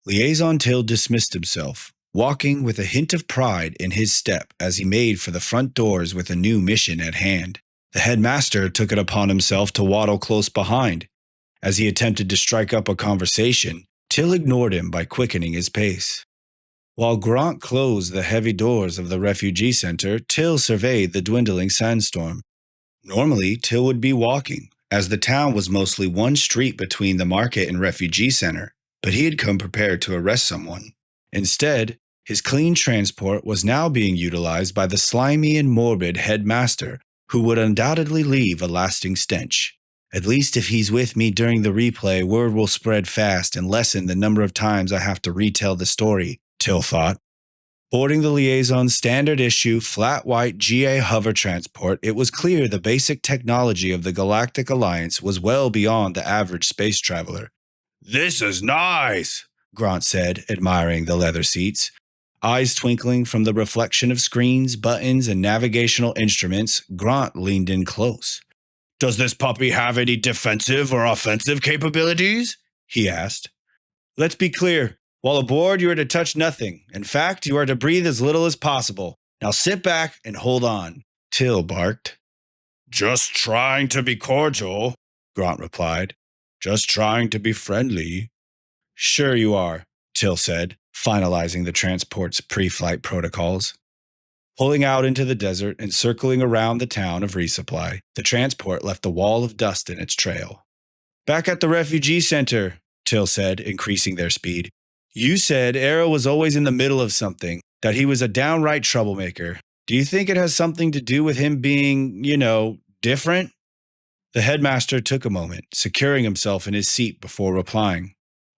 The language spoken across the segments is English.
Liaison Till dismissed himself, walking with a hint of pride in his step as he made for the front doors with a new mission at hand. The headmaster took it upon himself to waddle close behind. As he attempted to strike up a conversation, Till ignored him by quickening his pace. While Gront closed the heavy doors of the refugee center, Till surveyed the dwindling sandstorm. Normally, Till would be walking, as the town was mostly one street between the market and refugee center, but he had come prepared to arrest someone. Instead, his clean transport was now being utilized by the slimy and morbid headmaster, who would undoubtedly leave a lasting stench. At least if he's with me during the replay, word will spread fast and lessen the number of times I have to retell the story, Till thought. Boarding the Liaison's standard issue, flat white GA hover transport, it was clear the basic technology of the Galactic Alliance was well beyond the average space traveler. "This is nice," Gront said, admiring the leather seats. Eyes twinkling from the reflection of screens, buttons, and navigational instruments, Gront leaned in close. "Does this puppy have any defensive or offensive capabilities?" he asked. "Let's be clear. While aboard, you are to touch nothing. In fact, you are to breathe as little as possible. Now sit back and hold on," Till barked. "Just trying to be cordial," Gront replied. "Just trying to be friendly." "Sure you are," Till said, finalizing the transport's pre-flight protocols. Pulling out into the desert and circling around the town of resupply, the transport left a wall of dust in its trail. "Back at the refugee center," Till said, increasing their speed. "You said Arrow was always in the middle of something, that he was a downright troublemaker. Do you think it has something to do with him being, different?" The headmaster took a moment, securing himself in his seat before replying.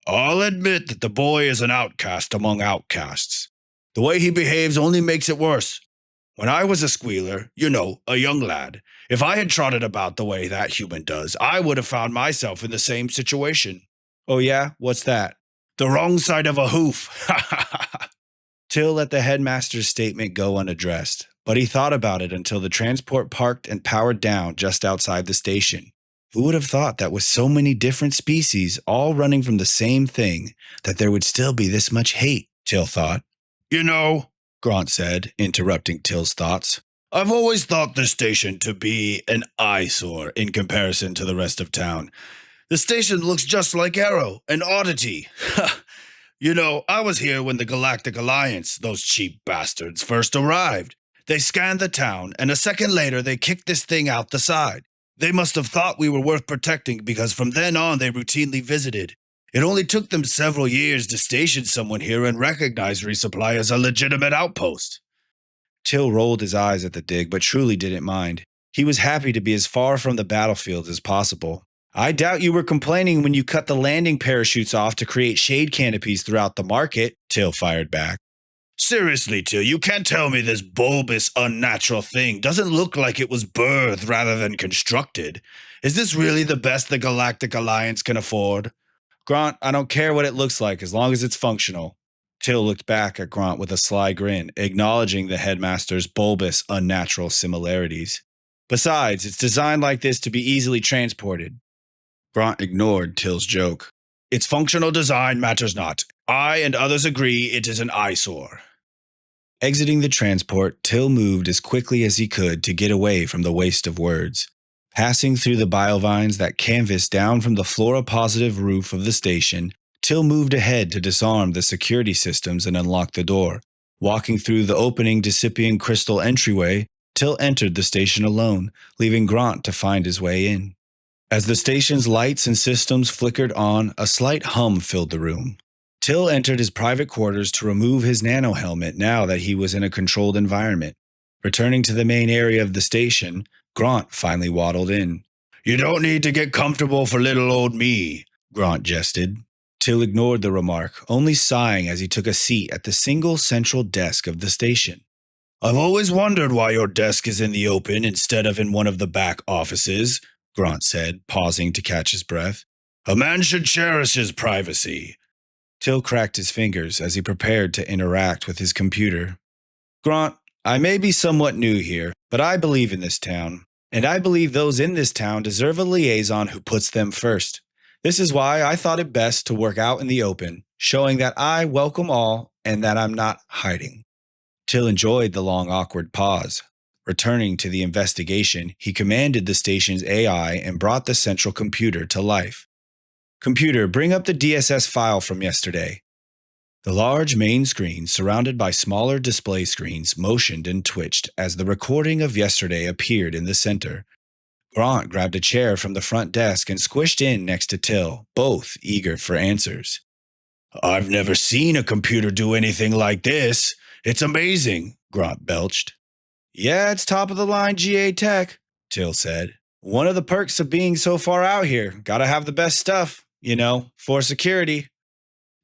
"I'll admit that the boy is an outcast among outcasts. The way he behaves only makes it worse. When I was a squealer, a young lad, if I had trotted about the way that human does, I would have found myself in the same situation." "Oh yeah? What's that?" "The wrong side of a hoof." Till let the headmaster's statement go unaddressed, but he thought about it until the transport parked and powered down just outside the station. Who would have thought that with so many different species all running from the same thing, that there would still be this much hate, Till thought. Gront said, interrupting Till's thoughts, "I've always thought this station to be an eyesore in comparison to the rest of town. The station looks just like Arrow, an oddity. I was here when the Galactic Alliance, those cheap bastards, first arrived. They scanned the town, and a second later they kicked this thing out the side. They must have thought we were worth protecting because from then on they routinely visited. It only took them several years to station someone here and recognize resupply as a legitimate outpost." Till rolled his eyes at the dig, but truly didn't mind. He was happy to be as far from the battlefield as possible. "I doubt you were complaining when you cut the landing parachutes off to create shade canopies throughout the market," Till fired back. "Seriously, Till, you can't tell me this bulbous, unnatural thing doesn't look like it was birthed rather than constructed. Is this really the best the Galactic Alliance can afford?" "Gront, I don't care what it looks like as long as it's functional." Till looked back at Gront with a sly grin, acknowledging the headmaster's bulbous, unnatural similarities. "Besides, it's designed like this to be easily transported." Gront ignored Till's joke. "Its functional design matters not. I and others agree it is an eyesore." Exiting the transport, Till moved as quickly as he could to get away from the waste of words. Passing through the biovines that canvassed down from the flora-positive roof of the station, Till moved ahead to disarm the security systems and unlock the door. Walking through the opening Dissipian crystal entryway, Till entered the station alone, leaving Gront to find his way in. As the station's lights and systems flickered on, a slight hum filled the room. Till entered his private quarters to remove his nano-helmet now that he was in a controlled environment. Returning to the main area of the station, Gront finally waddled in. "You don't need to get comfortable for little old me," Gront jested. Till ignored the remark, only sighing as he took a seat at the single central desk of the station. "I've always wondered why your desk is in the open instead of in one of the back offices," Gront said, pausing to catch his breath. "A man should cherish his privacy." Till cracked his fingers as he prepared to interact with his computer. "Gront, I may be somewhat new here, but I believe in this town, and I believe those in this town deserve a liaison who puts them first. This is why I thought it best to work out in the open, showing that I welcome all and that I'm not hiding. Till enjoyed the long, awkward pause. Returning to the investigation, he commanded the station's AI and brought the central computer to life. Computer, bring up the DSS file from yesterday. The large main screen, surrounded by smaller display screens, motioned and twitched as the recording of yesterday appeared in the center. Gront grabbed a chair from the front desk and squished in next to Till, both eager for answers. I've never seen a computer do anything like this. It's amazing, Gront belched. Yeah, it's top of the line GA tech, Till said. One of the perks of being so far out here. Gotta have the best stuff, for security.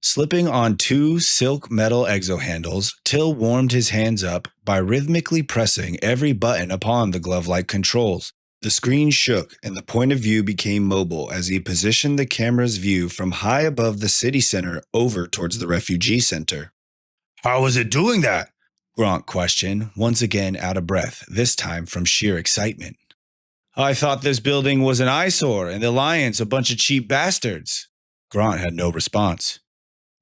Slipping on two silk metal exo handles, Till warmed his hands up by rhythmically pressing every button upon the glove-like controls. The screen shook and the point of view became mobile as he positioned the camera's view from high above the city center over towards the refugee center. How is it doing that? Gront questioned, once again out of breath, this time from sheer excitement. I thought this building was an eyesore and the Alliance a bunch of cheap bastards. Gront had no response.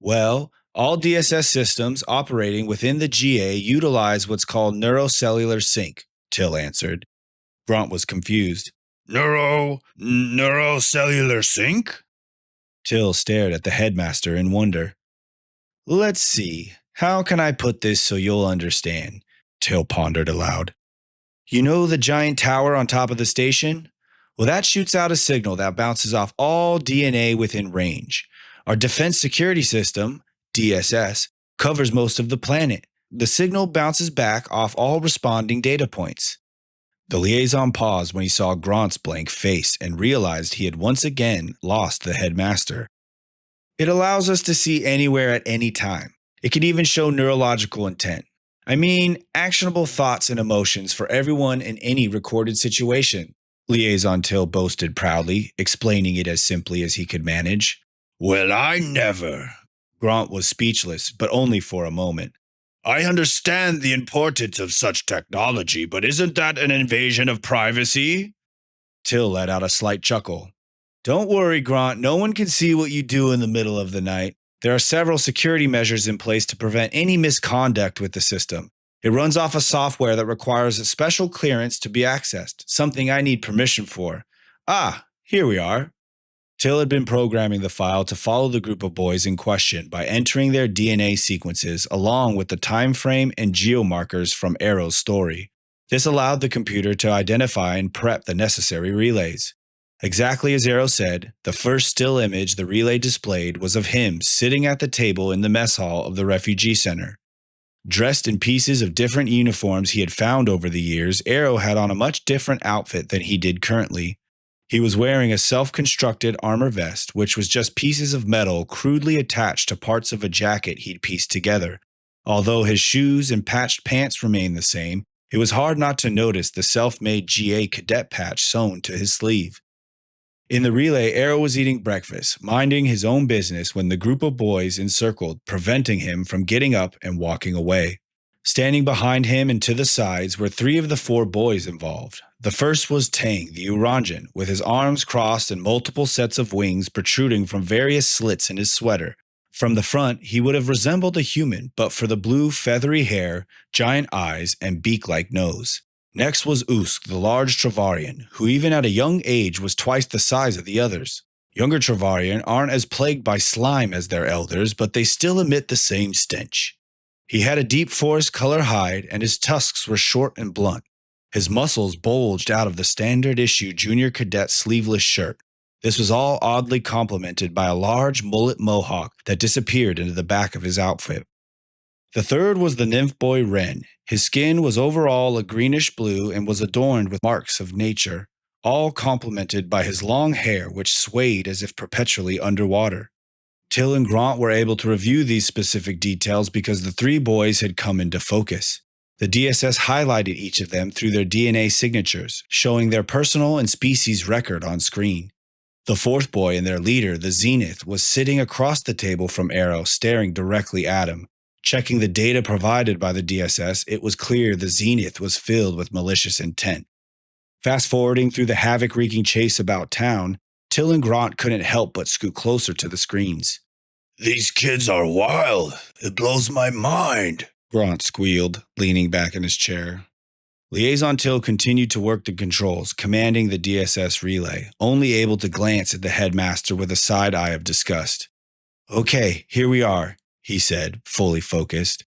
Well, all DSS systems operating within the GA utilize what's called neurocellular sync, Till answered. Gront was confused. Neurocellular sync? Till stared at the headmaster in wonder. Let's see, how can I put this so you'll understand? Till pondered aloud. You know the giant tower on top of the station? Well, that shoots out a signal that bounces off all DNA within range. Our defense security system, DSS, covers most of the planet. The signal bounces back off all responding data points. The liaison paused when he saw Gront's blank face and realized he had once again lost the headmaster. It allows us to see anywhere at any time. It can even show neurological intent. I mean, actionable thoughts and emotions for everyone in any recorded situation, Liaison Till boasted proudly, explaining it as simply as he could manage. Well, I never. Gront was speechless, but only for a moment. I understand the importance of such technology, but isn't that an invasion of privacy? Till let out a slight chuckle. Don't worry, Gront, no one can see what you do in the middle of the night. There are several security measures in place to prevent any misconduct with the system. It runs off a software that requires a special clearance to be accessed, something I need permission for. Ah, here we are. Till had been programming the file to follow the group of boys in question by entering their DNA sequences along with the time frame and geomarkers from Arrow's story. This allowed the computer to identify and prep the necessary relays. Exactly as Arrow said, the first still image the relay displayed was of him sitting at the table in the mess hall of the refugee center. Dressed in pieces of different uniforms he had found over the years, Arrow had on a much different outfit than he did currently. He was wearing a self-constructed armor vest, which was just pieces of metal crudely attached to parts of a jacket he'd pieced together. Although his shoes and patched pants remained the same, it was hard not to notice the self-made GA cadet patch sewn to his sleeve. In the relay, Arrow was eating breakfast, minding his own business when the group of boys encircled, preventing him from getting up and walking away. Standing behind him and to the sides were three of the four boys involved. The first was Tang, the Uranjan, with his arms crossed and multiple sets of wings protruding from various slits in his sweater. From the front, he would have resembled a human, but for the blue, feathery hair, giant eyes, and beak-like nose. Next was Usk, the large Travarian, who even at a young age was twice the size of the others. Younger Travarian aren't as plagued by slime as their elders, but they still emit the same stench. He had a deep forest color hide, and his tusks were short and blunt. His muscles bulged out of the standard issue junior cadet sleeveless shirt. This was all oddly complemented by a large mullet mohawk that disappeared into the back of his outfit. The third was the nymph boy Ren. His skin was overall a greenish blue and was adorned with marks of nature, all complemented by his long hair which swayed as if perpetually underwater. Till and Gront were able to review these specific details because the three boys had come into focus. The DSS highlighted each of them through their DNA signatures, showing their personal and species record on screen. The fourth boy and their leader, the Zenith, was sitting across the table from Arrow, staring directly at him. Checking the data provided by the DSS, it was clear the Zenith was filled with malicious intent. Fast-forwarding through the havoc-wreaking chase about town, Till and Gront couldn't help but scoot closer to the screens. These kids are wild. It blows my mind, Gront squealed, leaning back in his chair. Liaison Till continued to work the controls, commanding the DSS relay, only able to glance at the headmaster with a side eye of disgust. Okay, here we are, he said, fully focused.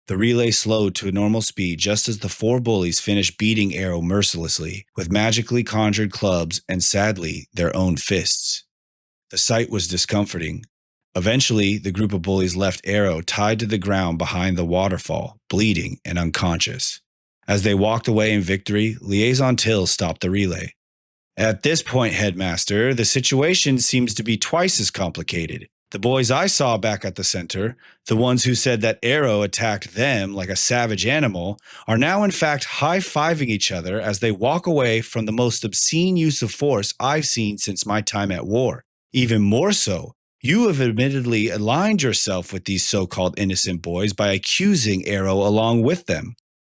The relay slowed to a normal speed just as the four bullies finished beating Arrow mercilessly with magically conjured clubs and, sadly, their own fists. The sight was discomforting. Eventually, the group of bullies left Arrow tied to the ground behind the waterfall, bleeding and unconscious. As they walked away in victory, Liaison Till stopped the relay. At this point, Headmaster, the situation seems to be twice as complicated. The boys I saw back at the center, the ones who said that Arrow attacked them like a savage animal, are now in fact high-fiving each other as they walk away from the most obscene use of force I've seen since my time at war. Even more so, you have admittedly aligned yourself with these so-called innocent boys by accusing Arrow along with them.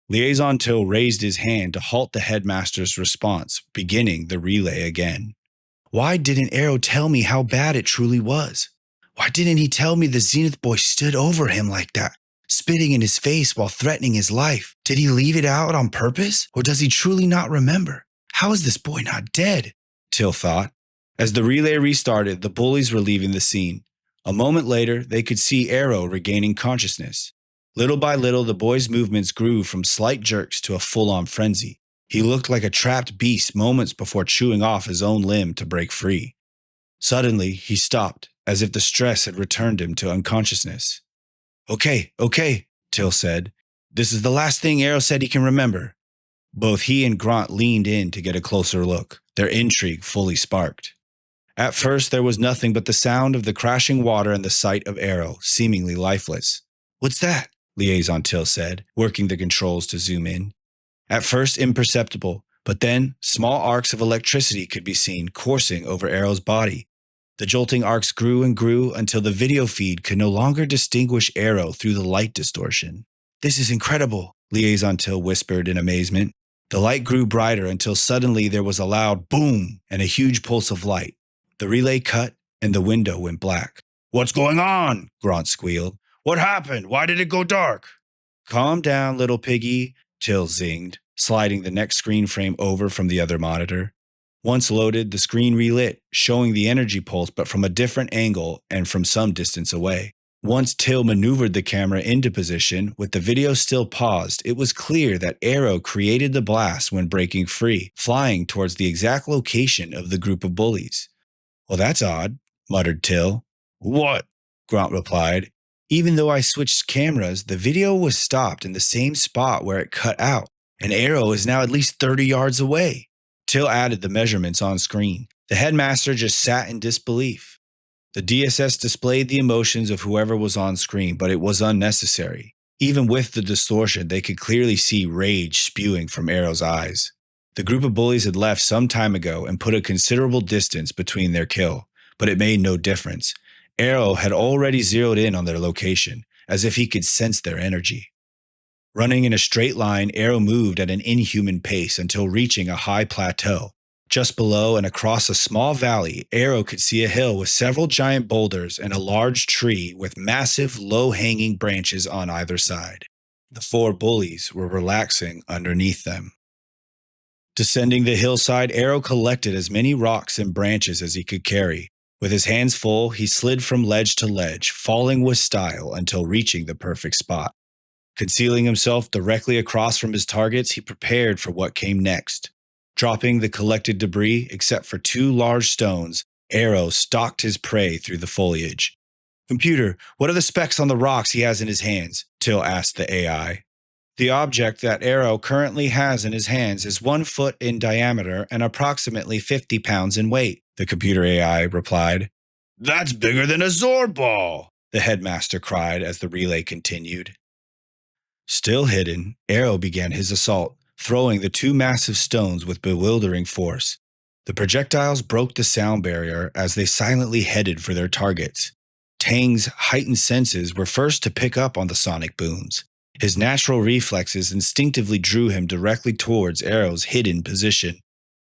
Liaison Till raised his hand to halt the headmaster's response, beginning the relay again. Why didn't Arrow tell me how bad it truly was? Why didn't he tell me the Zenith boy stood over him like that, spitting in his face while threatening his life? Did he leave it out on purpose, or does he truly not remember? How is this boy not dead? Till thought. As the relay restarted, the bullies were leaving the scene. A moment later, they could see Arrow regaining consciousness. Little by little, the boy's movements grew from slight jerks to a full-on frenzy. He looked like a trapped beast moments before chewing off his own limb to break free. Suddenly, he stopped, as if the stress had returned him to unconsciousness. Okay, Till said. This is the last thing Arrow said he can remember. Both he and Gront leaned in to get a closer look, their intrigue fully sparked. At first, there was nothing but the sound of the crashing water and the sight of Arrow, seemingly lifeless. What's that? Liaison Till said, working the controls to zoom in. At first imperceptible, but then small arcs of electricity could be seen coursing over Arrow's body. The jolting arcs grew and grew until the video feed could no longer distinguish Arrow through the light distortion. This is incredible, Liaison Till whispered in amazement. The light grew brighter until suddenly there was a loud boom and a huge pulse of light. The relay cut and the window went black. What's going on? Gront squealed. What happened? Why did it go dark? Calm down, little piggy, Till zinged, sliding the next screen frame over from the other monitor. Once loaded, the screen relit, showing the energy pulse but from a different angle and from some distance away. Once Till maneuvered the camera into position, with the video still paused, it was clear that Arrow created the blast when breaking free, flying towards the exact location of the group of bullies. Well, that's odd, muttered Till. What? Gront replied. Even though I switched cameras, the video was stopped in the same spot where it cut out, and Arrow is now at least 30 yards away. Till added the measurements on screen. The headmaster just sat in disbelief. The DSS displayed the emotions of whoever was on screen, but it was unnecessary. Even with the distortion, they could clearly see rage spewing from Arrow's eyes. The group of bullies had left some time ago and put a considerable distance between their kill, but it made no difference. Arrow had already zeroed in on their location, as if he could sense their energy. Running in a straight line, Arrow moved at an inhuman pace until reaching a high plateau. Just below and across a small valley, Arrow could see a hill with several giant boulders and a large tree with massive, low-hanging branches on either side. The four bullies were relaxing underneath them. Descending the hillside, Arrow collected as many rocks and branches as he could carry. With his hands full, he slid from ledge to ledge, falling with style until reaching the perfect spot. Concealing himself directly across from his targets, he prepared for what came next. Dropping the collected debris, except for 2 large stones, Arrow stalked his prey through the foliage. Computer, what are the specs on the rocks he has in his hands? Till asked the AI. The object that Arrow currently has in his hands is 1 foot in diameter and approximately 50 pounds in weight, the computer AI replied. That's bigger than a Zor ball, the headmaster cried as the relay continued. Still hidden, Arrow began his assault, throwing the 2 massive stones with bewildering force. The projectiles broke the sound barrier as they silently headed for their targets. Tang's heightened senses were first to pick up on the sonic booms. His natural reflexes instinctively drew him directly towards Arrow's hidden position.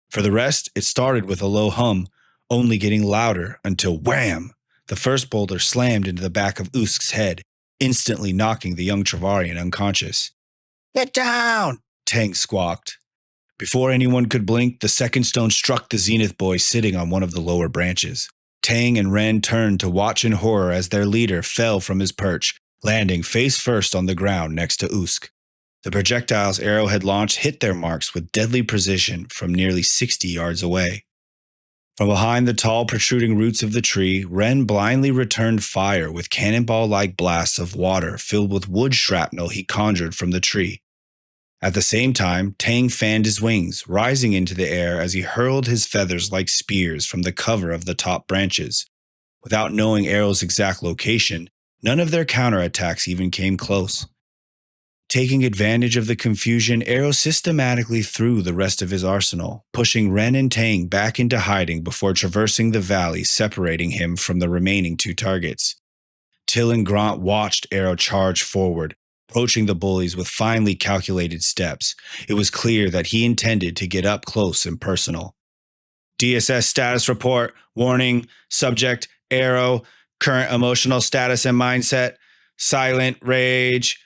For the rest, it started with a low hum, only getting louder until wham! The first boulder slammed into the back of Usk's head, instantly knocking the young Travarian unconscious. "Get down!" Tang squawked. Before anyone could blink, the second stone struck the Zenith boy sitting on one of the lower branches. Tang and Ren turned to watch in horror as their leader fell from his perch, landing face first on the ground next to Usk. The projectiles Arrow had launched hit their marks with deadly precision from nearly 60 yards away. From behind the tall protruding roots of the tree, Ren blindly returned fire with cannonball-like blasts of water filled with wood shrapnel he conjured from the tree. At the same time, Tang fanned his wings, rising into the air as he hurled his feathers like spears from the cover of the top branches. Without knowing Arrow's exact location, none of their counterattacks even came close. Taking advantage of the confusion, Arrow systematically threw the rest of his arsenal, pushing Ren and Tang back into hiding before traversing the valley separating him from the remaining two targets. Till and Gront watched Arrow charge forward, approaching the bullies with finely calculated steps. It was clear that he intended to get up close and personal. DSS status report. Warning. Subject, Arrow. Current emotional status and mindset. Silent rage.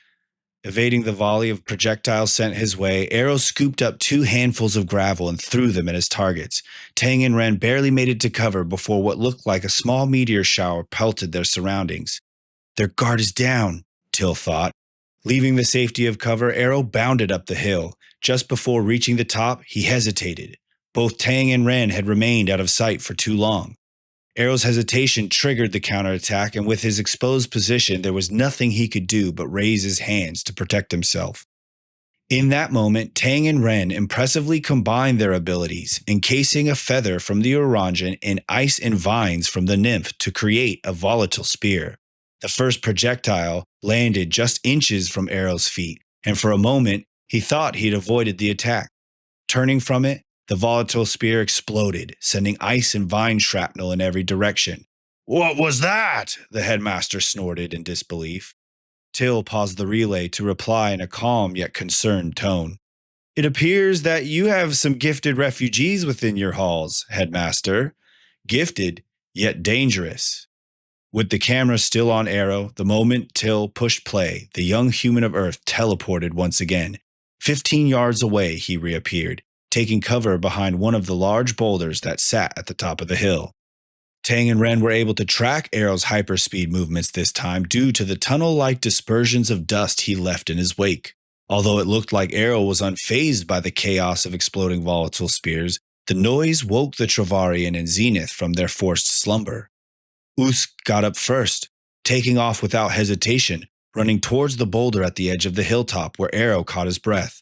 Evading the volley of projectiles sent his way, Arrow scooped up 2 handfuls of gravel and threw them at his targets. Tang and Ren barely made it to cover before what looked like a small meteor shower pelted their surroundings. Their guard is down, Till thought. Leaving the safety of cover, Arrow bounded up the hill. Just before reaching the top, he hesitated. Both Tang and Ren had remained out of sight for too long. Arrow's hesitation triggered the counterattack, and with his exposed position, there was nothing he could do but raise his hands to protect himself. In that moment, Tang and Ren impressively combined their abilities, encasing a feather from the Orangen in ice and vines from the nymph to create a volatile spear. The first projectile landed just inches from Arrow's feet, and for a moment, he thought he'd avoided the attack. Turning from it, the volatile spear exploded, sending ice and vine shrapnel in every direction. "What was that?" the headmaster snorted in disbelief. Till paused the relay to reply in a calm yet concerned tone. "It appears that you have some gifted refugees within your halls, Headmaster. Gifted, yet dangerous." With the camera still on Arrow, the moment Till pushed play, the young human of Earth teleported once again. 15 yards away, he reappeared, taking cover behind one of the large boulders that sat at the top of the hill. Tang and Ren were able to track Arrow's hyperspeed movements this time due to the tunnel-like dispersions of dust he left in his wake. Although it looked like Arrow was unfazed by the chaos of exploding volatile spears, the noise woke the Travarian and Zenith from their forced slumber. Usk got up first, taking off without hesitation, running towards the boulder at the edge of the hilltop where Arrow caught his breath.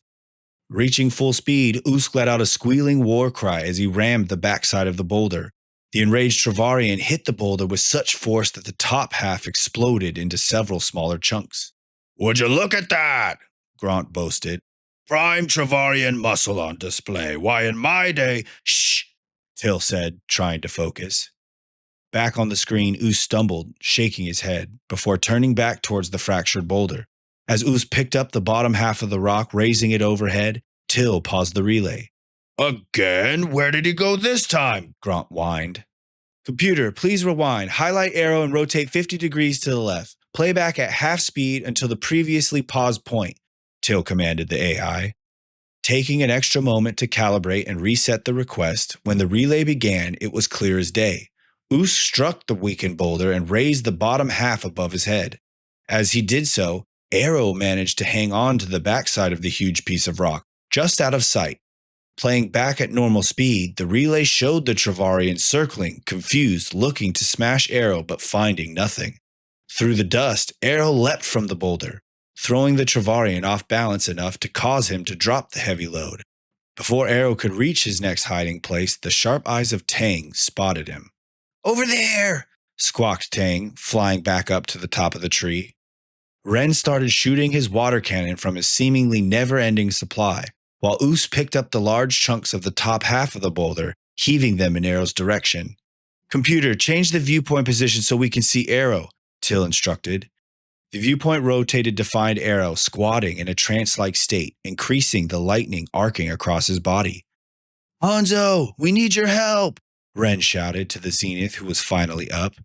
Reaching full speed, Usk let out a squealing war cry as he rammed the backside of the boulder. The enraged Travarian hit the boulder with such force that the top half exploded into several smaller chunks. "Would you look at that?" Gront boasted. "Prime Travarian muscle on display. Why, in my day—" "Shh," Till said, trying to focus. Back on the screen, Usk stumbled, shaking his head, before turning back towards the fractured boulder. As Usk picked up the bottom half of the rock, raising it overhead, Till paused the relay. "Again? Where did he go this time?" Gront whined. "Computer, please rewind. Highlight Arrow and rotate 50 degrees to the left. Playback at half speed until the previously paused point," Till commanded the AI. Taking an extra moment to calibrate and reset the request, when the relay began, it was clear as day. Usk struck the weakened boulder and raised the bottom half above his head. As he did so, Arrow managed to hang on to the backside of the huge piece of rock, just out of sight. Playing back at normal speed, the relay showed the Travarian circling, confused, looking to smash Arrow but finding nothing. Through the dust, Arrow leapt from the boulder, throwing the Travarian off balance enough to cause him to drop the heavy load. Before Arrow could reach his next hiding place, the sharp eyes of Tang spotted him. "Over there!" squawked Tang, flying back up to the top of the tree. Ren started shooting his water cannon from his seemingly never-ending supply, while Usk picked up the large chunks of the top half of the boulder, heaving them in Arrow's direction. "Computer, change the viewpoint position so we can see Arrow," Till instructed. The viewpoint rotated to find Arrow squatting in a trance-like state, increasing the lightning arcing across his body. "Hanzo, we need your help!" Ren shouted to the Zenith, who was finally up.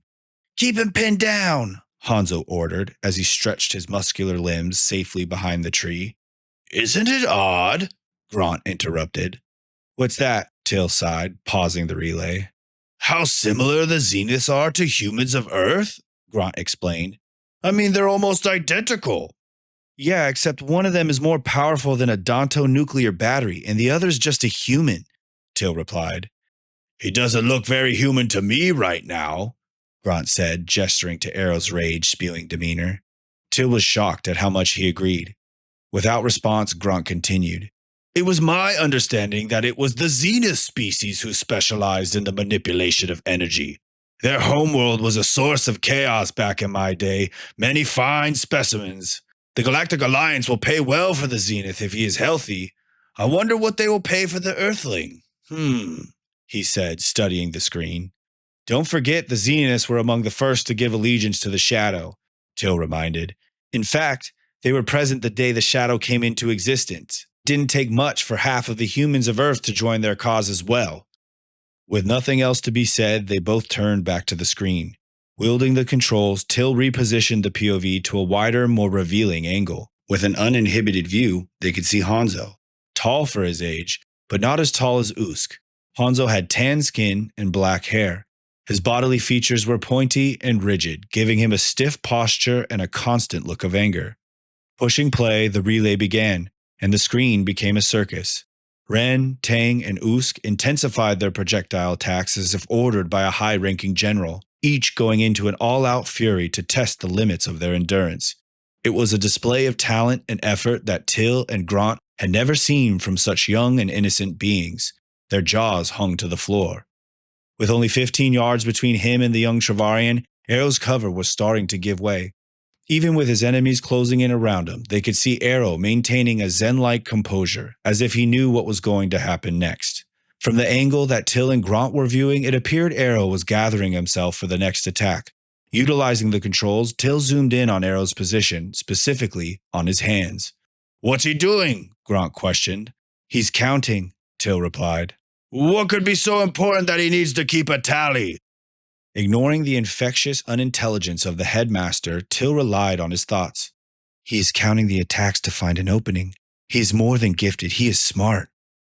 Keep him pinned down, Hanzo ordered as he stretched his muscular limbs safely behind the tree. Isn't it odd? Gront interrupted. What's that? Till sighed, pausing the relay. How similar the Zeniths are to humans of Earth? Gront explained. I mean, they're almost identical. Yeah, except one of them is more powerful than a Danto nuclear battery, and the other's just a human, Till replied. He doesn't look very human to me right now, Gront said, gesturing to Arrow's rage-spewing demeanor. Till was shocked at how much he agreed. Without response, Gront continued. It was my understanding that it was the Zenith species who specialized in the manipulation of energy. Their homeworld was a source of chaos back in my day, many fine specimens. The Galactic Alliance will pay well for the Zenith if he is healthy. I wonder what they will pay for the Earthling. He said, studying the screen. Don't forget the Zeniths were among the first to give allegiance to the Shadow, Till reminded. In fact, they were present the day the Shadow came into existence. It didn't take much for half of the humans of Earth to join their cause as well. With nothing else to be said, they both turned back to the screen. Wielding the controls, Till repositioned the POV to a wider, more revealing angle. With an uninhibited view, they could see Hanzo. Tall for his age, but not as tall as Usk. Hanzo had tan skin and black hair. His bodily features were pointy and rigid, giving him a stiff posture and a constant look of anger. Pushing play, the relay began, and the screen became a circus. Ren, Tang, and Usk intensified their projectile attacks as if ordered by a high-ranking general, each going into an all-out fury to test the limits of their endurance. It was a display of talent and effort that Till and Gront had never seen from such young and innocent beings. Their jaws hung to the floor. With only 15 yards between him and the young Travarian, Arrow's cover was starting to give way. Even with his enemies closing in around him, they could see Arrow maintaining a zen-like composure, as if he knew what was going to happen next. From the angle that Till and Gront were viewing, it appeared Arrow was gathering himself for the next attack. Utilizing the controls, Till zoomed in on Arrow's position, specifically on his hands. What's he doing? Gront questioned. He's counting, Till replied. What could be so important that he needs to keep a tally? Ignoring the infectious unintelligence of the headmaster, Till relied on his thoughts. He is counting the attacks to find an opening. He is more than gifted, he is smart.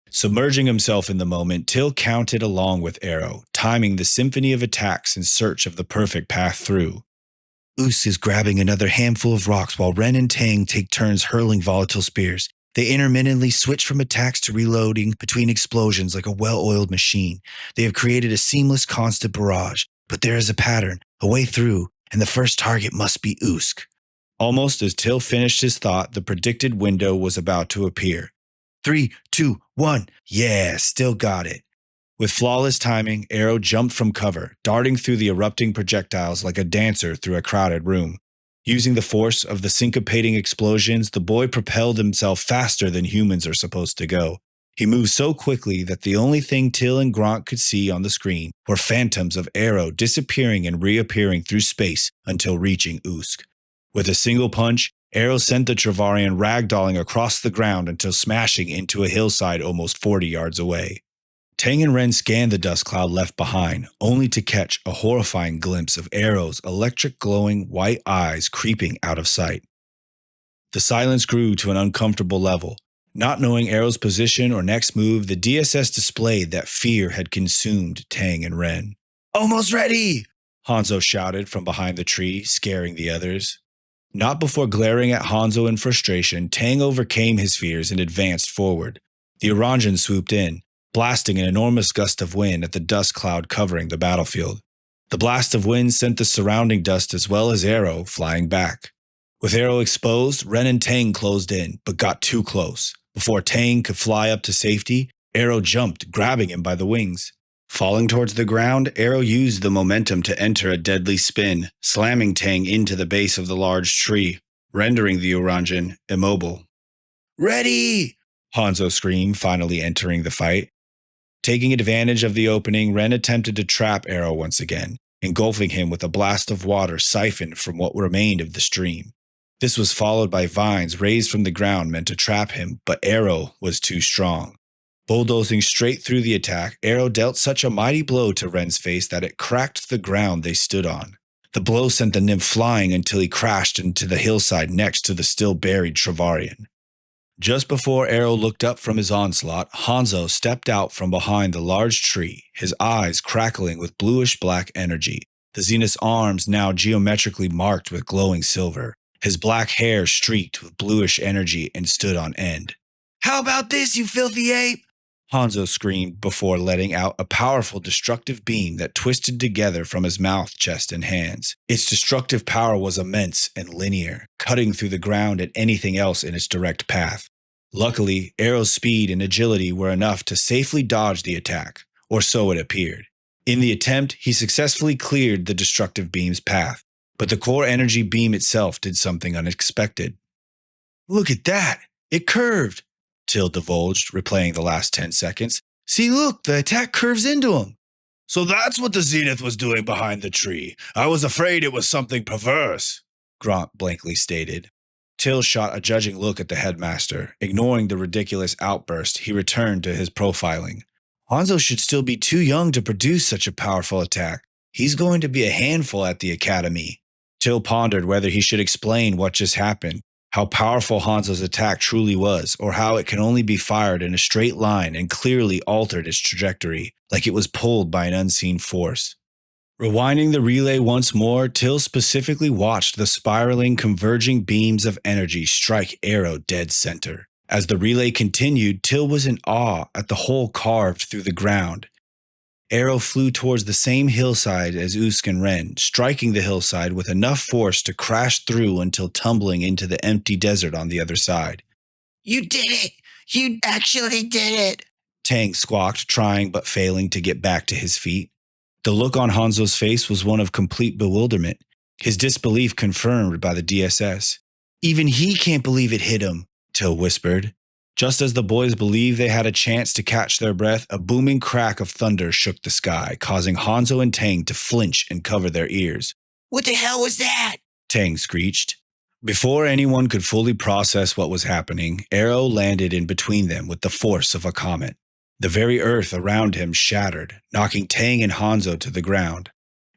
Submerging himself in the moment, Till counted along with Arrow, timing the symphony of attacks in search of the perfect path through. Us is grabbing another handful of rocks while Ren and Tang take turns hurling volatile spears. They intermittently switch from attacks to reloading between explosions like a well-oiled machine. They have created a seamless, constant barrage, but there is a pattern, a way through, and the first target must be Usk. Almost as Till finished his thought, the predicted window was about to appear. 3, 2, 1, yeah, still got it. With flawless timing, Arrow jumped from cover, darting through the erupting projectiles like a dancer through a crowded room. Using the force of the syncopating explosions, the boy propelled himself faster than humans are supposed to go. He moved so quickly that the only thing Till and Gront could see on the screen were phantoms of Arrow disappearing and reappearing through space until reaching Usk. With a single punch, Arrow sent the Travarian ragdolling across the ground until smashing into a hillside almost 40 yards away. Tang and Ren scanned the dust cloud left behind, only to catch a horrifying glimpse of Arrow's electric glowing white eyes creeping out of sight. The silence grew to an uncomfortable level. Not knowing Arrow's position or next move, the DSS displayed that fear had consumed Tang and Ren. Almost ready! Hanzo shouted from behind the tree, scaring the others. Not before glaring at Hanzo in frustration, Tang overcame his fears and advanced forward. The Oranjan swooped in, blasting an enormous gust of wind at the dust cloud covering the battlefield. The blast of wind sent the surrounding dust as well as Arrow flying back. With Arrow exposed, Ren and Tang closed in, but got too close. Before Tang could fly up to safety, Arrow jumped, grabbing him by the wings. Falling towards the ground, Arrow used the momentum to enter a deadly spin, slamming Tang into the base of the large tree, rendering the Oranjan immobile. Ready! Hanzo screamed, finally entering the fight. Taking advantage of the opening, Ren attempted to trap Arrow once again, engulfing him with a blast of water siphoned from what remained of the stream. This was followed by vines raised from the ground meant to trap him, but Arrow was too strong. Bulldozing straight through the attack, Arrow dealt such a mighty blow to Ren's face that it cracked the ground they stood on. The blow sent the nymph flying until he crashed into the hillside next to the still buried Travarian. Just before Arrow looked up from his onslaught, Hanzo stepped out from behind the large tree, his eyes crackling with bluish-black energy, the Zenith's arms now geometrically marked with glowing silver, his black hair streaked with bluish energy and stood on end. "How about this, you filthy ape?" Hanzo screamed before letting out a powerful destructive beam that twisted together from his mouth, chest, and hands. Its destructive power was immense and linear, cutting through the ground and anything else in its direct path. Luckily, Arrow's speed and agility were enough to safely dodge the attack, or so it appeared. In the attempt, he successfully cleared the destructive beam's path, but the core energy beam itself did something unexpected. "Look at that! It curved!" Till divulged, replaying the last 10 seconds. "See, look, the attack curves into him." "So that's what the Zenith was doing behind the tree. I was afraid it was something perverse," Gront blankly stated. Till shot a judging look at the headmaster. Ignoring the ridiculous outburst, he returned to his profiling. "Hanzo should still be too young to produce such a powerful attack. He's going to be a handful at the academy." Till pondered whether he should explain what just happened, how powerful Hanzo's attack truly was, or how it can only be fired in a straight line and clearly altered its trajectory, like it was pulled by an unseen force. Rewinding the relay once more, Till specifically watched the spiraling, converging beams of energy strike Arrow dead center. As the relay continued, Till was in awe at the hole carved through the ground. Arrow flew towards the same hillside as Usk and Ren, striking the hillside with enough force to crash through until tumbling into the empty desert on the other side. "You did it! You actually did it!" Tang squawked, trying but failing to get back to his feet. The look on Hanzo's face was one of complete bewilderment, his disbelief confirmed by the DSS. "Even he can't believe it hit him," Till whispered. Just as the boys believed they had a chance to catch their breath, a booming crack of thunder shook the sky, causing Hanzo and Tang to flinch and cover their ears. "What the hell was that?" Tang screeched. Before anyone could fully process what was happening, Arrow landed in between them with the force of a comet. The very earth around him shattered, knocking Tang and Hanzo to the ground.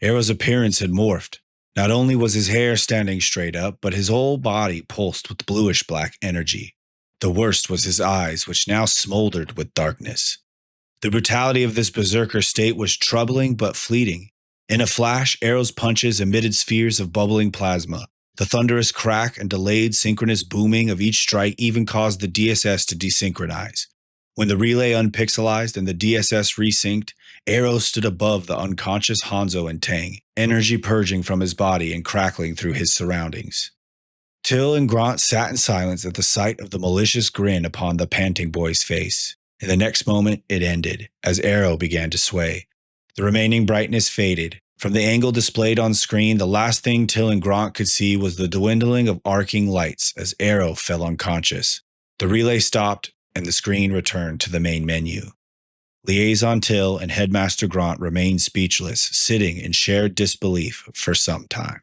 Arrow's appearance had morphed. Not only was his hair standing straight up, but his whole body pulsed with bluish-black energy. The worst was his eyes, which now smoldered with darkness. The brutality of this berserker state was troubling but fleeting. In a flash, Arrow's punches emitted spheres of bubbling plasma. The thunderous crack and delayed synchronous booming of each strike even caused the DSS to desynchronize. When the relay unpixelized and the DSS resynced, Arrow stood above the unconscious Hanzo and Tang, energy purging from his body and crackling through his surroundings. Till and Gront sat in silence at the sight of the malicious grin upon the panting boy's face. In the next moment, it ended, as Arrow began to sway. The remaining brightness faded. From the angle displayed on screen, the last thing Till and Gront could see was the dwindling of arcing lights as Arrow fell unconscious. The relay stopped, and the screen returned to the main menu. Liaison Till and Headmaster Gront remained speechless, sitting in shared disbelief for some time.